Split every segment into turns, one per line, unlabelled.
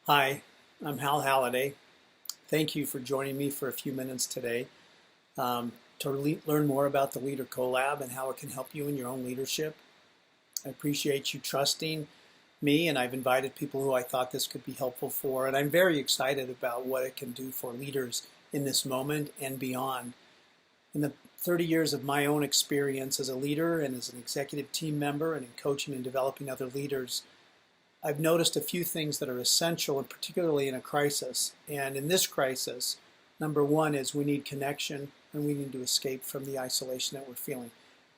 Hi, I'm Hal Halliday. Thank you for joining me for a few minutes today to learn more about the Leader Collab and how it can help you in your own leadership. I appreciate you trusting me, and I've invited people who I thought this could be helpful for, and I'm very excited about what it can do for leaders in this moment and beyond. In the 30 years of my own experience as a leader and as an executive team member and in coaching and developing other leaders, I've noticed a few things that are essential, and particularly in a crisis. And in this crisis, number one is we need connection and we need to escape from the isolation that we're feeling.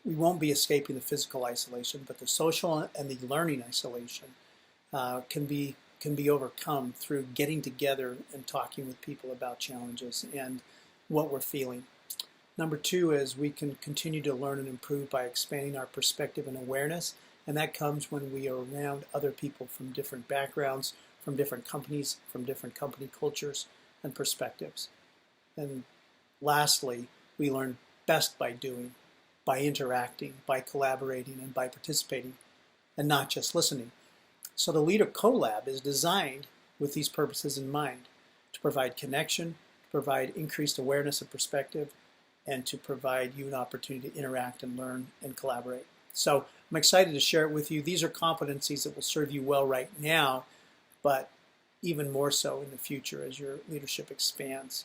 We won't be escaping the physical isolation, but the social and the learning isolation can be overcome through getting together and talking with people about challenges and what we're feeling. Number two is we can continue to learn and improve by expanding our perspective and awareness, and that comes when we are around other people from different backgrounds, from different companies, from different company cultures and perspectives. And lastly, we learn best by doing, by interacting, by collaborating, and by participating, and not just listening. So the Leader Collab is designed with these purposes in mind: to provide connection, to provide increased awareness and perspective, and to provide you an opportunity to interact and learn and collaborate. So I'm excited to share it with you. These are competencies that will serve you well right now, but even more so in the future as your leadership expands.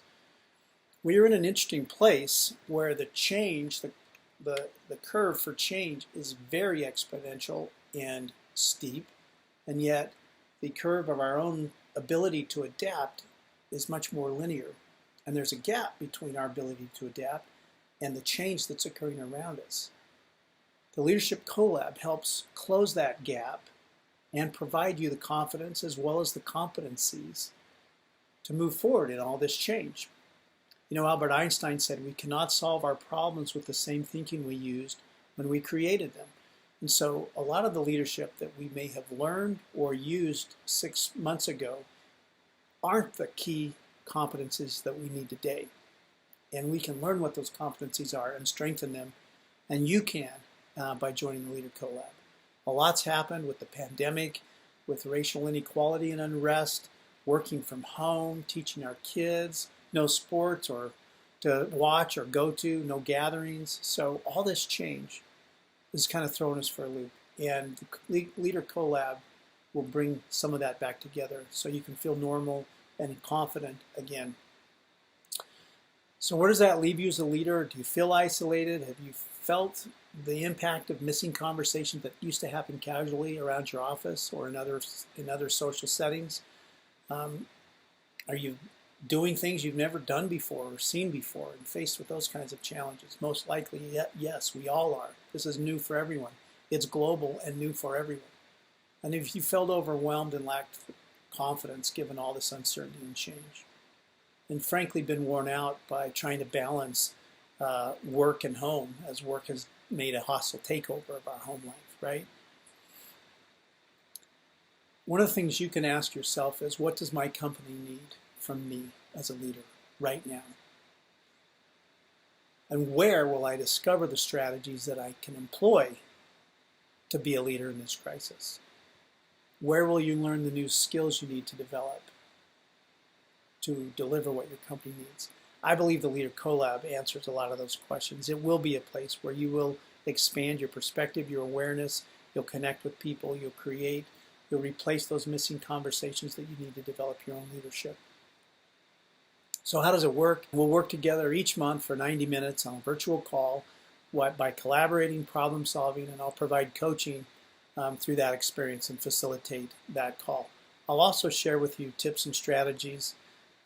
We are in an interesting place where the change, the curve for change is very exponential and steep, and yet the curve of our own ability to adapt is much more linear. And there's a gap between our ability to adapt and the change that's occurring around us. The Leadership Collab helps close that gap and provide you the confidence as well as the competencies to move forward in all this change. You know, Albert Einstein said we cannot solve our problems with the same thinking we used when we created them. And so a lot of the leadership that we may have learned or used 6 months ago aren't the key competencies that we need today. And we can learn what those competencies are and strengthen them. And you can by joining the Leader Collab. A lot's happened with the pandemic, with racial inequality and unrest, working from home, teaching our kids, no sports or to watch or go to, no gatherings. So all this change is kind of throwing us for a loop. And the Leader Collab will bring some of that back together so you can feel normal and confident again. So where does that leave you as a leader? Do you feel isolated? Have you felt the impact of missing conversations that used to happen casually around your office or in other social settings? Are you doing things you've never done before or seen before and faced with those kinds of challenges? Most likely, yes, we all are. This is new for everyone. It's global and new for everyone. And if you felt overwhelmed and lacked confidence given all this uncertainty and change, and frankly been worn out by trying to balance work and home, as work has made a hostile takeover of our home life, right? One of the things you can ask yourself is, what does my company need from me as a leader right now? And where will I discover the strategies that I can employ to be a leader in this crisis? Where will you learn the new skills you need to develop to deliver what your company needs? I believe the Leader Collab answers a lot of those questions. It will be a place where you will expand your perspective, your awareness, you'll connect with people, you'll create, you'll replace those missing conversations that you need to develop your own leadership. So how does it work? We'll work together each month for 90 minutes on a virtual call by collaborating, problem solving, and I'll provide coaching through that experience and facilitate that call. I'll also share with you tips and strategies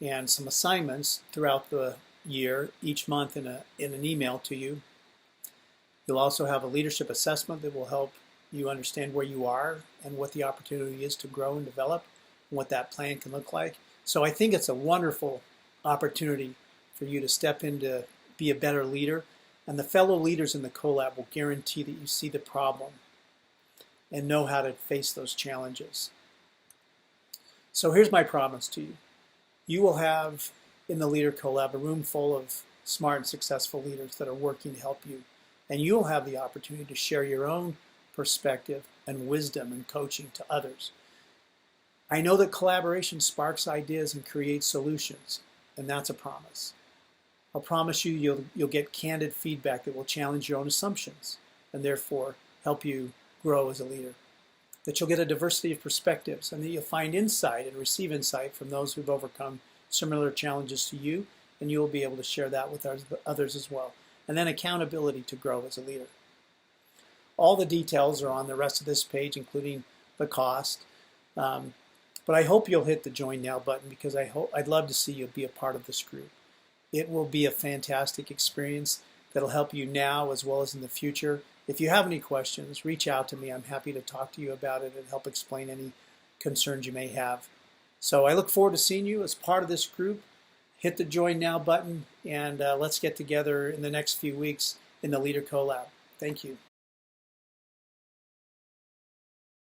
and some assignments throughout the year, each month in an email to you. You'll also have a leadership assessment that will help you understand where you are and what the opportunity is to grow and develop and what that plan can look like. So I think it's a wonderful opportunity for you to step in to be a better leader, and the fellow leaders in the collab will guarantee that you see the problem and know how to face those challenges. So here's my promise to you. You will have in the Leader Collab a room full of smart and successful leaders that are working to help you, and you'll have the opportunity to share your own perspective and wisdom and coaching to others. I know that collaboration sparks ideas and creates solutions, and that's a promise. I'll promise you you'll get candid feedback that will challenge your own assumptions and therefore help you grow as a leader. That you'll get a diversity of perspectives and that you'll find insight and receive insight from those who've overcome similar challenges to you, and you'll be able to share that with others as well. And then accountability to grow as a leader. All the details are on the rest of this page, including the cost. But I hope you'll hit the Join Now button because I'd love to see you be a part of this group. It will be a fantastic experience that'll help you now as well as in the future. If you have any questions, reach out to me. I'm happy to talk to you about it and help explain any concerns you may have. So I look forward to seeing you as part of this group. Hit the Join Now button and let's get together in the next few weeks in the Leader Collab. Thank you.